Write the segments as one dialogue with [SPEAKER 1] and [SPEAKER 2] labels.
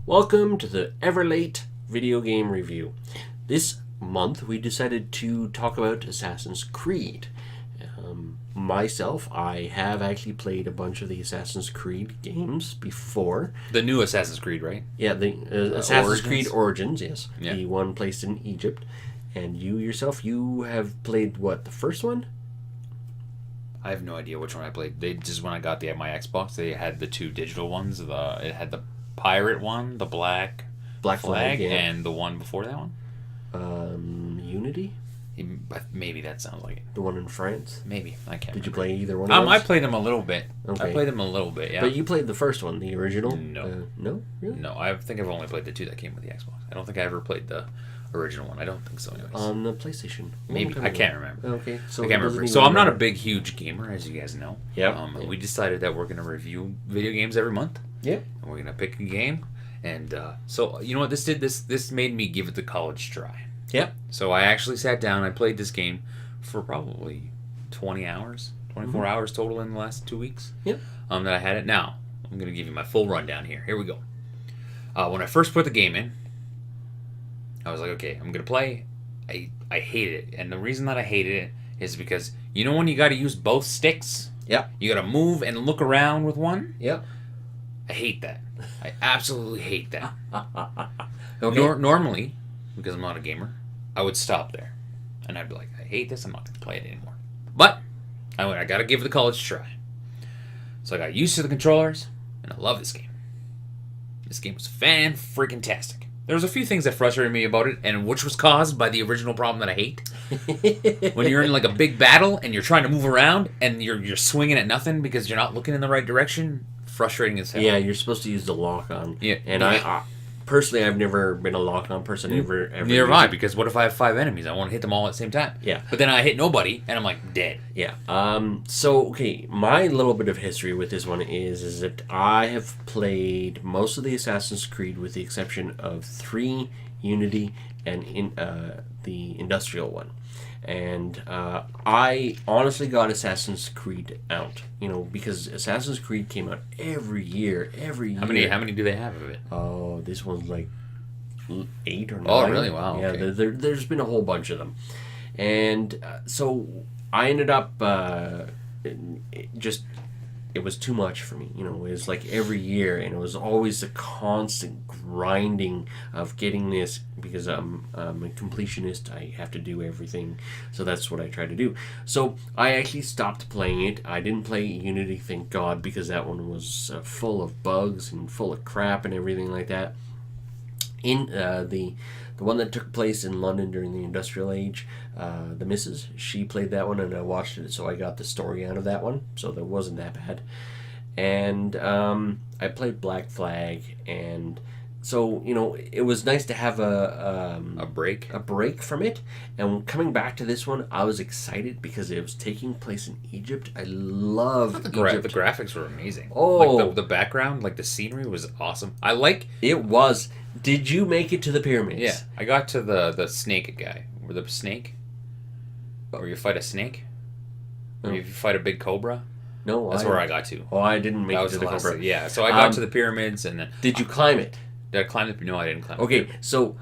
[SPEAKER 1] Welcome to the ever late video game review. This month we decided to talk about Assassin's Creed. Myself, I have actually played a bunch of the Assassin's Creed games before.
[SPEAKER 2] The new Assassin's Creed, right?
[SPEAKER 1] Yeah, the Assassin's
[SPEAKER 2] Origins?
[SPEAKER 1] Creed Origins, yes.
[SPEAKER 2] Yeah.
[SPEAKER 1] The one placed in Egypt. And you yourself, you have played what, the first one?
[SPEAKER 2] I have no idea which one I played. They just when I got my Xbox, they had the two digital ones. It had the pirate one, the black flag,
[SPEAKER 1] yeah.
[SPEAKER 2] and the one before that one.
[SPEAKER 1] Unity?
[SPEAKER 2] Maybe that sounds like it.
[SPEAKER 1] The one in France?
[SPEAKER 2] Maybe I can't.
[SPEAKER 1] Did you
[SPEAKER 2] remember.
[SPEAKER 1] play either one of those?
[SPEAKER 2] I played them a little bit.
[SPEAKER 1] Okay.
[SPEAKER 2] I played them a little bit. Yeah.
[SPEAKER 1] But you played the first one, the original?
[SPEAKER 2] No.
[SPEAKER 1] No? Really?
[SPEAKER 2] No, I think I've only played the two that came with the Xbox. I don't think I ever played the original one. I don't think so. Anyways.
[SPEAKER 1] On the PlayStation.
[SPEAKER 2] Maybe I can't remember.
[SPEAKER 1] Okay, so
[SPEAKER 2] I can't remember. So I'm not a big, huge gamer, as you guys know.
[SPEAKER 1] Yep.
[SPEAKER 2] We decided that we're going to review video games every month.
[SPEAKER 1] Yep.
[SPEAKER 2] And we're going to pick a game. And so, you know what this did? This made me give it the college try.
[SPEAKER 1] Yep.
[SPEAKER 2] So I actually sat down. I played this game for probably 20 hours, 24 hours total in the last 2 weeks.
[SPEAKER 1] Yep.
[SPEAKER 2] That I had it. Now, I'm going to give you my full rundown here. Here we go. When I first put the game in, I was like, okay, I'm going to play. I hated it. And the reason that I hated it is because, you know when you got to use both sticks?
[SPEAKER 1] Yep.
[SPEAKER 2] You got to move and look around with one?
[SPEAKER 1] Yep.
[SPEAKER 2] I hate that. I absolutely hate that.
[SPEAKER 1] Okay.
[SPEAKER 2] Normally, because I'm not a gamer, I would stop there. And I'd be like, I hate this, I'm not going to play it anymore. But, I got to give the college a try. So I got used to the controllers, and I love this game. This game was fan-freaking-tastic. There was a few things that frustrated me about it, and which was caused by the original problem that I hate. When you're in like a big battle, and you're trying to move around, and you're swinging at nothing because you're not looking in the right direction, frustrating as hell.
[SPEAKER 1] Yeah, you're supposed to use the lock-on.
[SPEAKER 2] Yeah.
[SPEAKER 1] And I personally, I've never been a lock-on person. Ever
[SPEAKER 2] Neither have I, because what if I have 5 enemies? I want to hit them all at the same time.
[SPEAKER 1] Yeah.
[SPEAKER 2] But then I hit nobody, and I'm like, dead.
[SPEAKER 1] Yeah. So, okay, my little bit of history with this one is that I have played most of the Assassin's Creed with the exception of 3, Unity, and the industrial one. And I honestly got Assassin's Creed out, because Assassin's Creed came out every year. How
[SPEAKER 2] many do they have of it?
[SPEAKER 1] Oh, this one's like 8 or 9.
[SPEAKER 2] Oh, really? Wow.
[SPEAKER 1] Yeah,
[SPEAKER 2] okay.
[SPEAKER 1] there's been a whole bunch of them. And so I ended up it was too much for me. It was like every year, and it was always a constant grinding of getting this, because I'm a completionist. I have to do everything, so that's what I try to do. So I actually stopped playing it. I didn't play Unity, thank God, because that one was full of bugs and full of crap and everything like that. In the one that took place in London during the Industrial Age, the missus, she played that one, and I watched it, so I got the story out of that one, so that wasn't that bad. And I played Black Flag, and so, it was nice to have a break from it. And coming back to this one, I was excited because it was taking place in Egypt. I love Egypt.
[SPEAKER 2] The graphics were amazing.
[SPEAKER 1] Oh.
[SPEAKER 2] Like the background, like the scenery was awesome.
[SPEAKER 1] It was. Did you make it to the pyramids?
[SPEAKER 2] Yeah, I got to the snake guy. Or the snake? Where you fight a snake? Or you fight a big cobra?
[SPEAKER 1] No,
[SPEAKER 2] That's where I got to.
[SPEAKER 1] Oh, I didn't make it to the cobra.
[SPEAKER 2] Yeah, so I got to the pyramids, and then...
[SPEAKER 1] Did you climb it?
[SPEAKER 2] Did I climb it? No, I didn't climb it.
[SPEAKER 1] Okay, so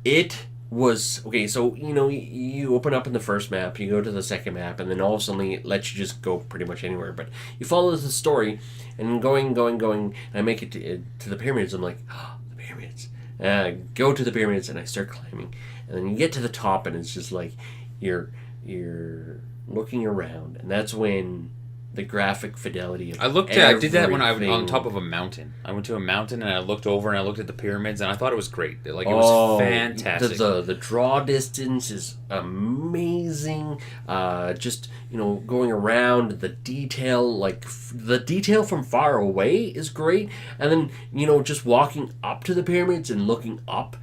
[SPEAKER 1] it was... Okay, so, you open up in the first map, you go to the second map, and then all of a sudden it lets you just go pretty much anywhere. But you follow the story, and going, and I make it to the pyramids. I'm like, oh, the pyramids. And I go to the pyramids, and I start climbing. And then you get to the top, and it's just like you're looking around, and that's when the graphic fidelity of
[SPEAKER 2] I did that when I was on top of a mountain. I went to a mountain, and I looked over, and I looked at the pyramids, and I thought it was great. It was fantastic.
[SPEAKER 1] The draw distance is amazing. Just, going around, the detail, the detail from far away is great. And then, just walking up to the pyramids and looking up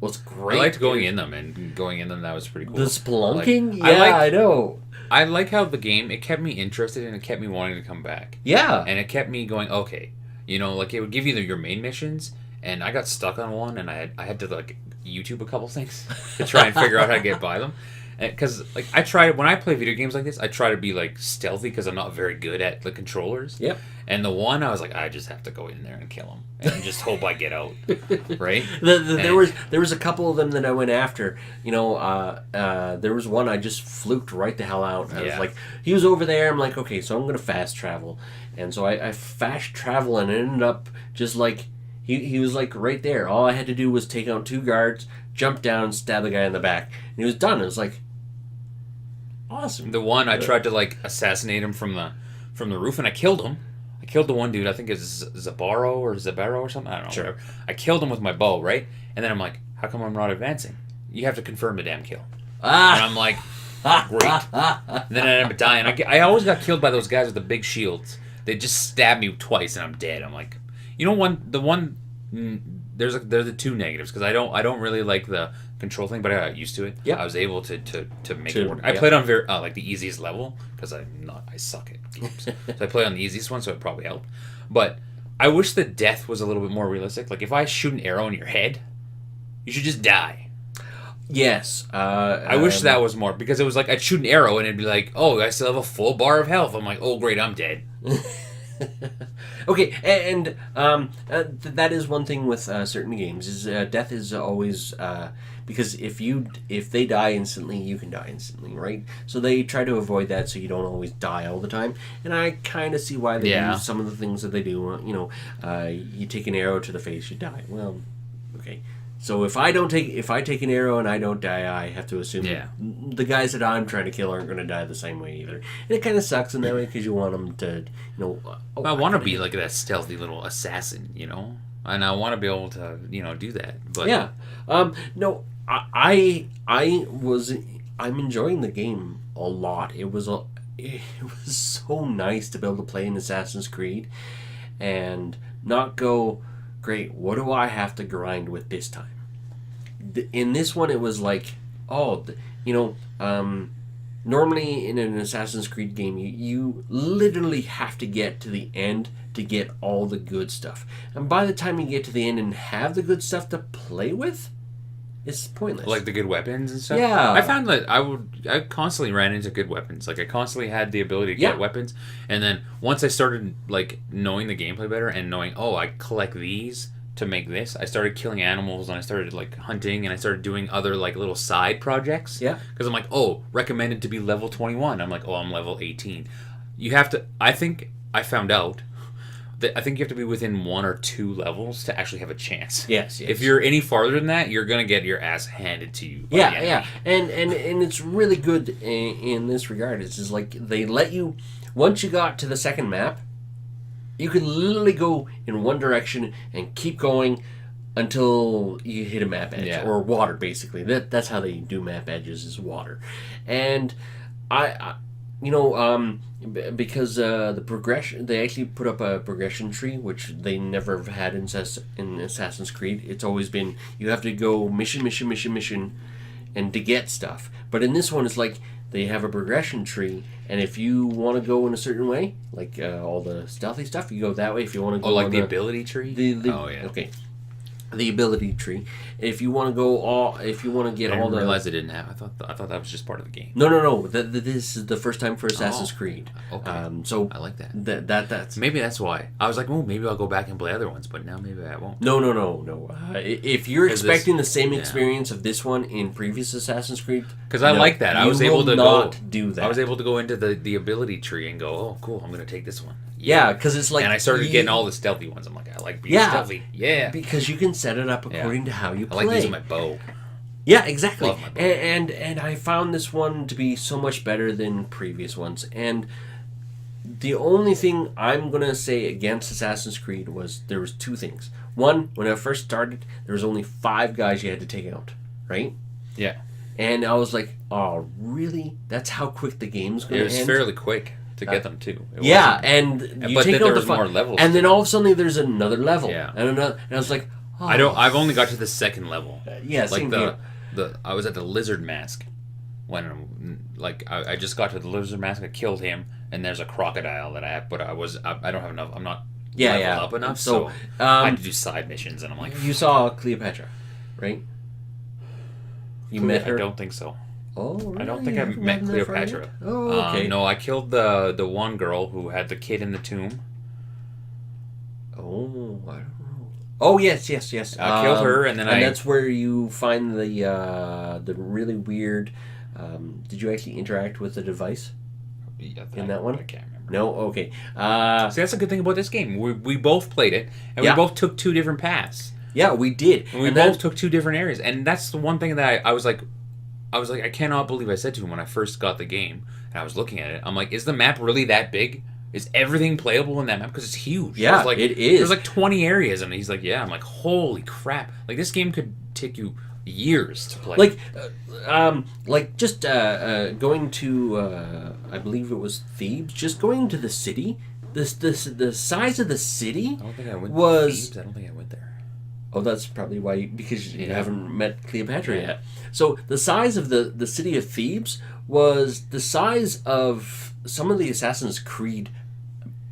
[SPEAKER 1] was great.
[SPEAKER 2] I liked going in them, and going in them, that was pretty cool.
[SPEAKER 1] The spelunking?
[SPEAKER 2] I
[SPEAKER 1] know.
[SPEAKER 2] I like how the game, it kept me interested, and it kept me wanting to come back.
[SPEAKER 1] Yeah.
[SPEAKER 2] And it kept me going, okay. It would give you your main missions, and I got stuck on one, and I had to, YouTube a couple things to try and figure out how to get by them. Because like I try when I play video games like this, I try to be like stealthy because I'm not very good at the controllers.
[SPEAKER 1] Yep.
[SPEAKER 2] And the one I was like, I just have to go in there and kill him and just hope I get out. Right.
[SPEAKER 1] There was a couple of them that I went after. You know, there was one I just fluked right the hell out. I was like, he was over there. I'm like, okay, so I'm gonna fast travel, and so I fast travel and ended up just like he was like right there. All I had to do was take out 2 guards, jump down, stab the guy in the back, and he was done. It was like awesome.
[SPEAKER 2] The one I tried to like assassinate him from the roof, and I killed him. I killed the one dude. I think it's Zabaro or something. I don't know.
[SPEAKER 1] Sure.
[SPEAKER 2] Whatever. I killed him with my bow, right? And then I'm like, how come I'm not advancing? You have to confirm the damn kill. And I'm like, great. And then I end up dying. I always got killed by those guys with the big shields. They just stabbed me twice, and I'm dead. I'm like, you know, there's the 2 negatives because I don't really like the control thing, but I got used to it.
[SPEAKER 1] Yeah,
[SPEAKER 2] I was able to make it work. I played on very like the easiest level because I suck at games, so I play on the easiest one, so it probably helped. But I wish the death was a little bit more realistic. Like if I shoot an arrow in your head, you should just die.
[SPEAKER 1] Yes.
[SPEAKER 2] I wish that was more because it was like I'd shoot an arrow and it'd be like, oh, I still have a full bar of health. I'm like, oh great, I'm dead.
[SPEAKER 1] Okay, and that is one thing with certain games is death is always because if they die instantly, you can die instantly, right? So they try to avoid that so you don't always die all the time, and I kind of see why they do some of the things that they do. You know, you take an arrow to the face, you die. Well, okay. So if I take an arrow and I don't die, I have to assume the guys that I'm trying to kill aren't going to die the same way either. And it kind of sucks in that way because you want them to, you know.
[SPEAKER 2] I want to be like that stealthy little assassin, you know, and I want to be able to, you know, do that. But
[SPEAKER 1] yeah, no, I'm enjoying the game a lot. It was so nice to be able to play an Assassin's Creed and not go, great, what do I have to grind with this time? In this one, it was like, normally in an Assassin's Creed game, you literally have to get to the end to get all the good stuff. And by the time you get to the end and have the good stuff to play with, it's pointless.
[SPEAKER 2] Like the good weapons and stuff?
[SPEAKER 1] Yeah.
[SPEAKER 2] I found that I constantly ran into good weapons. Like I constantly had the ability to get weapons. And then once I started like knowing the gameplay better and knowing, I collect these to make this, I started killing animals and I started like hunting and I started doing other like little side projects.
[SPEAKER 1] Yeah.
[SPEAKER 2] Because I'm like, recommended to be level 21. I'm like, I'm level 18. You have to, I think I found out I think you have to be within 1 or 2 levels to actually have a chance.
[SPEAKER 1] Yes.
[SPEAKER 2] If you're any farther than that, you're gonna get your ass handed to you.
[SPEAKER 1] Yeah. And it's really good in this regard. It's just like they let you, once you got to the second map, you can literally go in one direction and keep going until you hit a map edge or water. Basically, that's how they do map edges, is water. And because the progression, they actually put up a progression tree, which they never have had in Assassin's Creed. It's always been, you have to go mission, and to get stuff. But in this one, it's like they have a progression tree, and if you want to go in a certain way, like all the stealthy stuff, you go that way. If you want to go
[SPEAKER 2] like the ability tree?
[SPEAKER 1] Okay. The ability tree. If you want to go if you want to get
[SPEAKER 2] I
[SPEAKER 1] all
[SPEAKER 2] didn't
[SPEAKER 1] the...
[SPEAKER 2] realize it didn't have. I thought that was just part of the game.
[SPEAKER 1] No. This is the first time for Assassin's Creed.
[SPEAKER 2] Okay.
[SPEAKER 1] So
[SPEAKER 2] I like that.
[SPEAKER 1] That's
[SPEAKER 2] maybe that's why. I was like, maybe I'll go back and play other ones, but now maybe I won't.
[SPEAKER 1] No. If you're expecting the same experience of this one in previous Assassin's Creed,
[SPEAKER 2] because I like that. I was able to
[SPEAKER 1] do that.
[SPEAKER 2] I was able to go into the ability tree and go, oh, cool, I'm going to take this one.
[SPEAKER 1] Yeah, because it's like...
[SPEAKER 2] And I started getting all the stealthy ones. I'm like, I like being stealthy. Yeah.
[SPEAKER 1] Because you can set it up according to how you play.
[SPEAKER 2] I like using my bow.
[SPEAKER 1] Yeah, exactly.
[SPEAKER 2] Love my bow.
[SPEAKER 1] And I found this one to be so much better than previous ones. And the only thing I'm going to say against Assassin's Creed was there was 2 things. One, when I first started, there was only 5 guys you had to take out, right?
[SPEAKER 2] Yeah.
[SPEAKER 1] And I was like, oh, really? That's how quick the game's going to end?
[SPEAKER 2] It was fairly quick to get them too.
[SPEAKER 1] And you
[SPEAKER 2] but
[SPEAKER 1] take
[SPEAKER 2] then
[SPEAKER 1] out
[SPEAKER 2] there was more levels.
[SPEAKER 1] And then all of a sudden there's another level.
[SPEAKER 2] Yeah.
[SPEAKER 1] And I was like, oh.
[SPEAKER 2] I've only got to the 2nd level.
[SPEAKER 1] Same
[SPEAKER 2] here. I was at the lizard mask when I just got to the lizard mask. I killed him, and there's a crocodile that I have, but I don't have enough. I'm not leveled up enough, so I had to do side missions, and I'm like,
[SPEAKER 1] you saw Cleopatra, right? You met her.
[SPEAKER 2] I don't think so.
[SPEAKER 1] Oh, really?
[SPEAKER 2] I don't think I
[SPEAKER 1] Haven't
[SPEAKER 2] met
[SPEAKER 1] gotten that far
[SPEAKER 2] Cleopatra.
[SPEAKER 1] yet? Oh, okay.
[SPEAKER 2] No, I killed the one girl who had the kid in the tomb.
[SPEAKER 1] Oh, I don't know. Oh, yes.
[SPEAKER 2] I killed her, and then
[SPEAKER 1] and that's where you find the really weird. Did you actually interact with the device in that one?
[SPEAKER 2] I can't remember.
[SPEAKER 1] No. Okay.
[SPEAKER 2] See, that's a good thing about this game. We both played it, and
[SPEAKER 1] Yeah.
[SPEAKER 2] we both took two different paths.
[SPEAKER 1] Yeah, we did.
[SPEAKER 2] And we both took two different areas, and that's the one thing that I was like, I cannot believe I said to him when I first got the game, and I was looking at it. I'm like, is the map really that big? Is everything playable in that map? Because it's huge.
[SPEAKER 1] Yeah, it is.
[SPEAKER 2] There's like 20 areas, and he's like, yeah. I'm like, holy crap! Like this game could take you years to play.
[SPEAKER 1] Just going to I believe it was Thebes. Just going to the city. The size of the city
[SPEAKER 2] I don't think I went
[SPEAKER 1] was.
[SPEAKER 2] to Thebes. I don't think I went there.
[SPEAKER 1] Oh, that's probably why, because you
[SPEAKER 2] Yeah.
[SPEAKER 1] haven't met Cleopatra yet. So the size of the city of Thebes was the size of some of the Assassin's Creed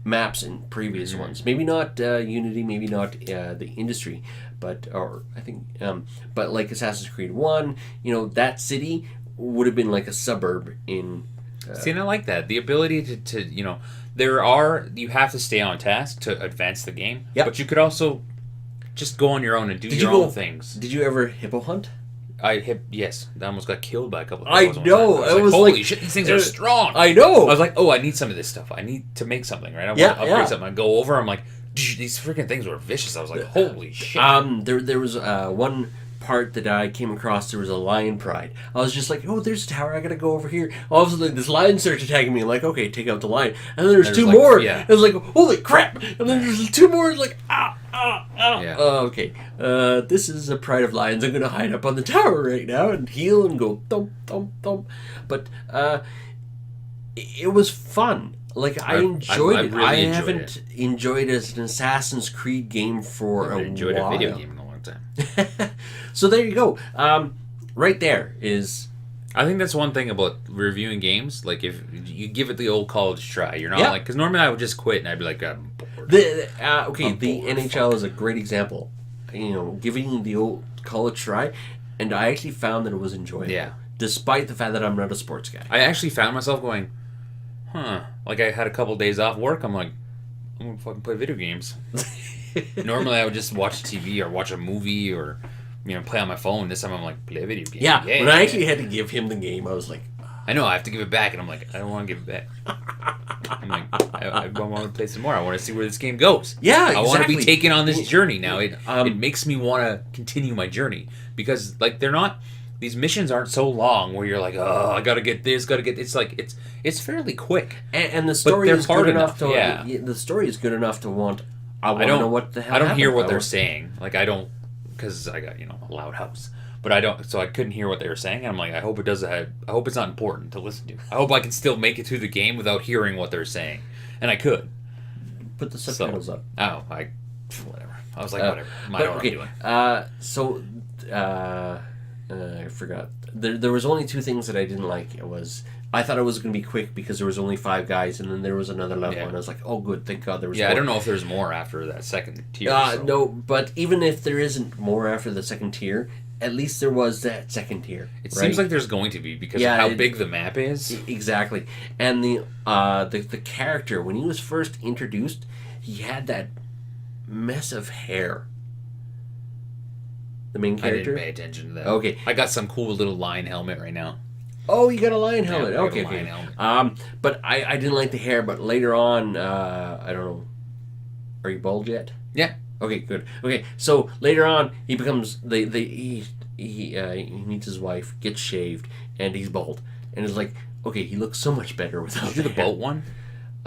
[SPEAKER 1] maps in previous ones. Maybe not Unity, maybe not the Industry, but like Assassin's Creed 1, that city would have been like a suburb in.
[SPEAKER 2] See, and I like that. The ability to you have to stay on task to advance the game.
[SPEAKER 1] Yep.
[SPEAKER 2] But you could also just go on your own and do your own things.
[SPEAKER 1] Did you ever hippo hunt?
[SPEAKER 2] Yes. I almost got killed by a couple of
[SPEAKER 1] I
[SPEAKER 2] hippos one
[SPEAKER 1] know.
[SPEAKER 2] time. I
[SPEAKER 1] It
[SPEAKER 2] was
[SPEAKER 1] was
[SPEAKER 2] like, holy
[SPEAKER 1] like-
[SPEAKER 2] shit, these things are strong.
[SPEAKER 1] I know.
[SPEAKER 2] I was like, oh, I need some of this stuff. I need to make something, right? I want to upgrade something. I go over, I'm like, these freaking things were vicious. I was like, holy shit.
[SPEAKER 1] There was one part that I came across. There was a lion pride. I was just like, oh, there's a tower. I gotta go over here. All of a sudden, this lion starts attacking me. I'm like, okay, take out the lion. And then there's two
[SPEAKER 2] like,
[SPEAKER 1] more.
[SPEAKER 2] yeah.
[SPEAKER 1] It was like, holy crap! And then there's two more. It's like, ah.
[SPEAKER 2] Yeah.
[SPEAKER 1] Okay. This is a pride of lions. I'm gonna hide up on the tower right now and heal and go thump thump thump. But it was fun. Like I enjoyed it.
[SPEAKER 2] really
[SPEAKER 1] I
[SPEAKER 2] enjoyed
[SPEAKER 1] haven't enjoyed it as an Assassin's Creed game for
[SPEAKER 2] I haven't
[SPEAKER 1] a
[SPEAKER 2] enjoyed
[SPEAKER 1] while.
[SPEAKER 2] a video game in a long time.
[SPEAKER 1] So there you go. Right there is.
[SPEAKER 2] I think that's one thing about reviewing games. Like, if you give it the old college try, you're not
[SPEAKER 1] Yeah.
[SPEAKER 2] like... Because normally I would just quit and I'd be like, I'm bored.
[SPEAKER 1] The
[SPEAKER 2] I'm
[SPEAKER 1] the
[SPEAKER 2] bored,
[SPEAKER 1] NHL is a great example. Giving the old college try, and I actually found that it was enjoyable.
[SPEAKER 2] Yeah.
[SPEAKER 1] Despite the fact that I'm not a sports guy.
[SPEAKER 2] I actually found myself going, like I had a couple days off work. I'm like, I'm going to fucking play video games. Normally I would just watch TV or watch a movie or, play on my phone. This time I'm like, play a video game.
[SPEAKER 1] Yeah. When I actually had to give him the game, I was like,
[SPEAKER 2] I know, I have to give it back. And I'm like, I don't want to give it back. I'm like, I want to play some more. I want to see where this game goes.
[SPEAKER 1] Yeah,
[SPEAKER 2] I want to be
[SPEAKER 1] exactly.
[SPEAKER 2] taken on this journey now. It makes me want to continue my journey. Because, like, these missions aren't so long where you're like, oh, I gotta get this, it's like, it's fairly quick.
[SPEAKER 1] and the story
[SPEAKER 2] they're
[SPEAKER 1] is
[SPEAKER 2] hard
[SPEAKER 1] good enough
[SPEAKER 2] enough,
[SPEAKER 1] to.
[SPEAKER 2] yeah.
[SPEAKER 1] The story is good enough to want. I want to know what the hell.
[SPEAKER 2] I don't hear
[SPEAKER 1] happened.
[SPEAKER 2] what they're saying. Like, I don't, because I got, a loud house. But I don't, so I couldn't hear what they were saying. And I'm like, I hope it's not important to listen to. I hope I can still make it through the game without hearing what they're saying. And I could.
[SPEAKER 1] Put the subtitles up.
[SPEAKER 2] Oh, whatever. I was like, whatever. I know what I'm doing.
[SPEAKER 1] I forgot. There was only two things that I didn't like. I thought it was going to be quick because there was only 5 guys, and then there was another level, and I was like, oh, good, thank God there was more.
[SPEAKER 2] I don't know if there's more after that second tier.
[SPEAKER 1] No, but even if there isn't more after the second tier, at least there was that second tier.
[SPEAKER 2] It seems like there's going to be because of how big the map is.
[SPEAKER 1] Exactly. And the character, when he was first introduced, he had that mess of hair. The main character?
[SPEAKER 2] I didn't pay attention to that.
[SPEAKER 1] Okay.
[SPEAKER 2] I got some cool little lion helmet right now.
[SPEAKER 1] Oh, you got a lion helmet.
[SPEAKER 2] Yeah, I got
[SPEAKER 1] Okay.
[SPEAKER 2] a lion helmet.
[SPEAKER 1] But I didn't like the hair, but later on, I don't know. Are you bald yet?
[SPEAKER 2] Yeah.
[SPEAKER 1] Okay, good. Okay, so later on, he becomes he meets his wife, gets shaved, and he's bald, and it's like, okay, he looks so much better without.
[SPEAKER 2] Did you do the boat one?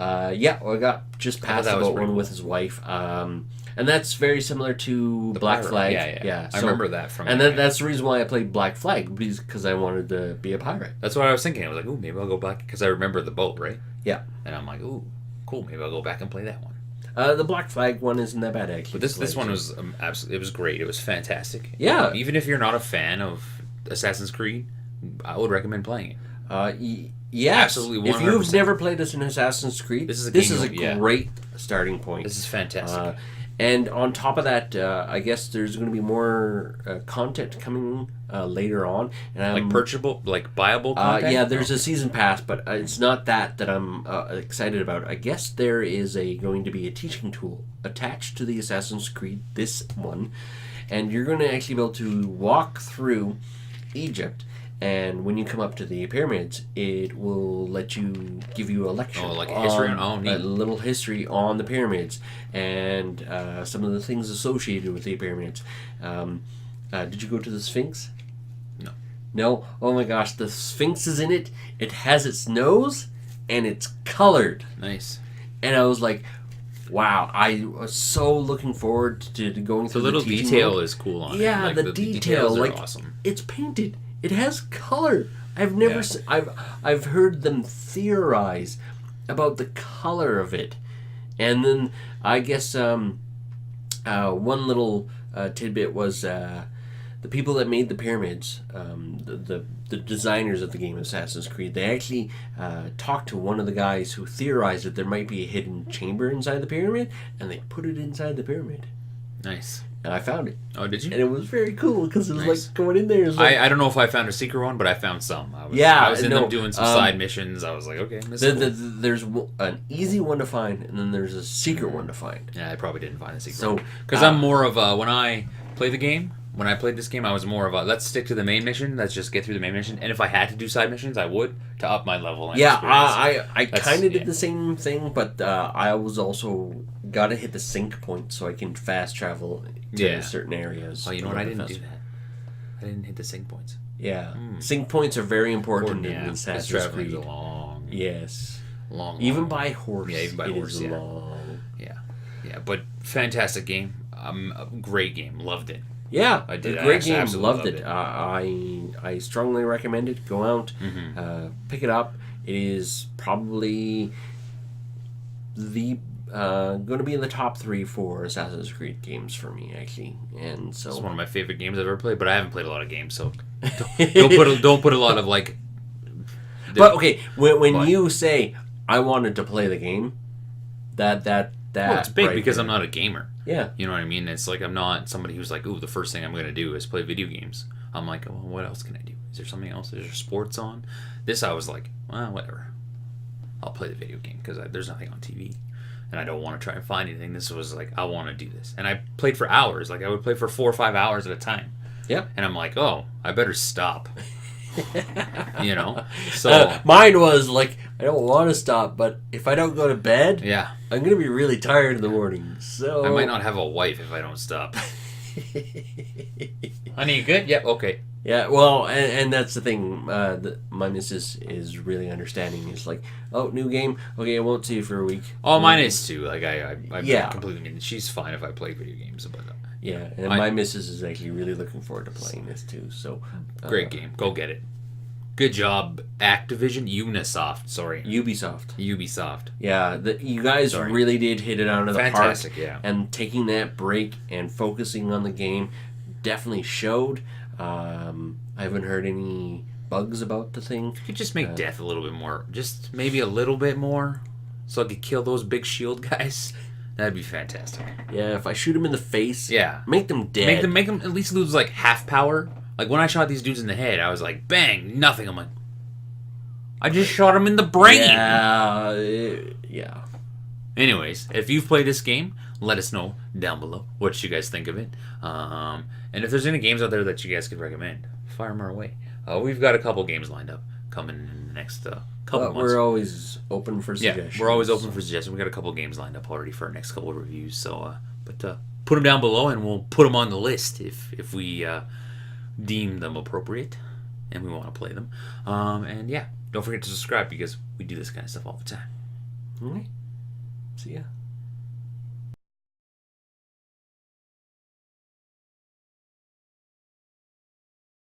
[SPEAKER 1] Yeah, I got just past the boat one with his wife, and that's very similar to Black
[SPEAKER 2] pirate.
[SPEAKER 1] Flag.
[SPEAKER 2] Yeah. I remember that from.
[SPEAKER 1] And that's the reason why I played Black Flag, because I wanted to be a pirate.
[SPEAKER 2] That's what I was thinking. I was like, ooh, maybe I'll go back because I remember the boat, right?
[SPEAKER 1] Yeah.
[SPEAKER 2] And I'm like, ooh, cool. Maybe I'll go back and play that one.
[SPEAKER 1] The Black Flag one isn't that bad actually.
[SPEAKER 2] But this one was absolutely. It was great. It was fantastic.
[SPEAKER 1] Yeah.
[SPEAKER 2] Even if you're not a fan of Assassin's Creed, I would recommend playing it.
[SPEAKER 1] Yes.
[SPEAKER 2] Absolutely. 100%.
[SPEAKER 1] If you've never played an Assassin's Creed, this is a
[SPEAKER 2] game,
[SPEAKER 1] great starting point.
[SPEAKER 2] This is fantastic.
[SPEAKER 1] And on top of that, I guess there's going to be more content coming later on. And
[SPEAKER 2] Like purchasable, like buyable content?
[SPEAKER 1] yeah, there's a season pass, but it's not that I'm excited about. I guess there is going to be a teaching tool attached to the Assassin's Creed, this one. And you're going to actually be able to walk through Egypt. And when you come up to the pyramids, it will give you a lecture.
[SPEAKER 2] Oh, like a history on
[SPEAKER 1] a little history on the pyramids and some of the things associated with the pyramids. Did you go to the Sphinx?
[SPEAKER 2] No.
[SPEAKER 1] No? Oh my gosh, the Sphinx is in it. It has its nose and it's colored.
[SPEAKER 2] Nice.
[SPEAKER 1] And I was like, wow, I was so looking forward to going through
[SPEAKER 2] the little
[SPEAKER 1] teaching
[SPEAKER 2] detail
[SPEAKER 1] mode.
[SPEAKER 2] is cool on it.
[SPEAKER 1] Yeah,
[SPEAKER 2] Like,
[SPEAKER 1] the detail,
[SPEAKER 2] details are
[SPEAKER 1] like
[SPEAKER 2] awesome.
[SPEAKER 1] it's painted. It has color. I've never I've heard them theorize about the color of it. And then I guess one little tidbit was the people that made the pyramids, the designers of the game Assassin's Creed, they actually talked to one of the guys who theorized that there might be a hidden chamber inside the pyramid, and they put it inside the pyramid.
[SPEAKER 2] Nice.
[SPEAKER 1] And I found it.
[SPEAKER 2] Oh, did you?
[SPEAKER 1] And it was very cool because it was
[SPEAKER 2] Nice.
[SPEAKER 1] like going in there. It was like,
[SPEAKER 2] I don't know if I found a secret one, but I found some. I was in them doing some side missions. I was like, okay, this is cool.
[SPEAKER 1] there's an easy one to find, and then there's a secret one to find.
[SPEAKER 2] Yeah, I probably didn't find the secret.
[SPEAKER 1] So,
[SPEAKER 2] because I'm more of a, when I play the game, when I played this game, I was more of a, let's stick to the main mission. Let's just get through the main mission. And if I had to do side missions, I would, to up my level and
[SPEAKER 1] Yeah,
[SPEAKER 2] experience.
[SPEAKER 1] I kind of did the same thing, but I was also got to hit the sync point so I can fast travel to certain areas.
[SPEAKER 2] Oh, you know what? I didn't do that. I didn't hit the sync points.
[SPEAKER 1] Yeah. Sync points are very important in Assassin's
[SPEAKER 2] traveling
[SPEAKER 1] Creed.
[SPEAKER 2] is long.
[SPEAKER 1] Yes.
[SPEAKER 2] Long.
[SPEAKER 1] Even by horse.
[SPEAKER 2] Yeah, even by
[SPEAKER 1] it
[SPEAKER 2] horse,
[SPEAKER 1] is
[SPEAKER 2] yeah.
[SPEAKER 1] long.
[SPEAKER 2] Yeah. Yeah, but fantastic game. A great game. Loved it.
[SPEAKER 1] Yeah,
[SPEAKER 2] I did.
[SPEAKER 1] A great
[SPEAKER 2] I
[SPEAKER 1] game.
[SPEAKER 2] absolutely
[SPEAKER 1] Loved it. I strongly recommend it. Go out, pick it up. It is probably the going to be in the top 3 for Assassin's Creed games for me, actually. And so
[SPEAKER 2] It's one of my favorite games I've ever played, but I haven't played a lot of games, so don't put a lot of like.
[SPEAKER 1] But okay, when you say I wanted to play the game, that
[SPEAKER 2] well, it's big
[SPEAKER 1] right
[SPEAKER 2] because
[SPEAKER 1] there.
[SPEAKER 2] I'm not a gamer.
[SPEAKER 1] Yeah.
[SPEAKER 2] You know what I mean? It's like I'm not somebody who's like, ooh, the first thing I'm going to do is play video games. I'm like, well, what else can I do? Is there something else? Is there sports on? This, I was like, well, whatever. I'll play the video game because there's nothing on TV. And I don't want to try and find anything. This was like, I want to do this. And I played for hours. Like, I would play for 4 or 5 hours at a time.
[SPEAKER 1] Yep.
[SPEAKER 2] And I'm like, oh, I better stop. You know? So
[SPEAKER 1] mine was like, I don't want to stop, but if I don't go to bed,
[SPEAKER 2] yeah,
[SPEAKER 1] I'm going to be really tired in the morning. So
[SPEAKER 2] I might not have a wife if I don't stop. Honey, you good? Yep, okay.
[SPEAKER 1] Yeah, well, and that's the thing. My missus is really understanding. It's like, oh, new game. Okay, I won't see you for a week.
[SPEAKER 2] Oh, mine is too. Like I
[SPEAKER 1] Yeah.
[SPEAKER 2] completely. She's fine if I play video games, but
[SPEAKER 1] Yeah, and my missus is actually really looking forward to playing this too. So
[SPEAKER 2] great game. Go get it. Good job, Activision, Ubisoft. Sorry, Ubisoft.
[SPEAKER 1] Yeah, you guys really did hit it out of the park.
[SPEAKER 2] Fantastic, yeah.
[SPEAKER 1] And taking that break and focusing on the game definitely showed. I haven't heard any bugs about the thing.
[SPEAKER 2] You could just make death a little bit more, just maybe a little bit more, so I could kill those big shield guys. That'd be fantastic.
[SPEAKER 1] Yeah, if I shoot them in the face,
[SPEAKER 2] yeah,
[SPEAKER 1] make them dead.
[SPEAKER 2] Make them at least lose like half power. Like when I shot these dudes in the head, I was like, bang, nothing. I'm like, I just shot him in the brain.
[SPEAKER 1] Yeah.
[SPEAKER 2] Anyways, if you've played this game, let us know down below what you guys think of it. And if there's any games out there that you guys could recommend, fire them our way. We've got a couple games lined up coming in the next couple months.
[SPEAKER 1] We're always open for suggestions.
[SPEAKER 2] Yeah, we're always open for suggestions. We got a couple games lined up already for our next couple of reviews. So, but put them down below, and we'll put them on the list if we deem them appropriate and we want to play them. And yeah, don't forget to subscribe because we do this kind of stuff all the time.
[SPEAKER 1] All right. See ya.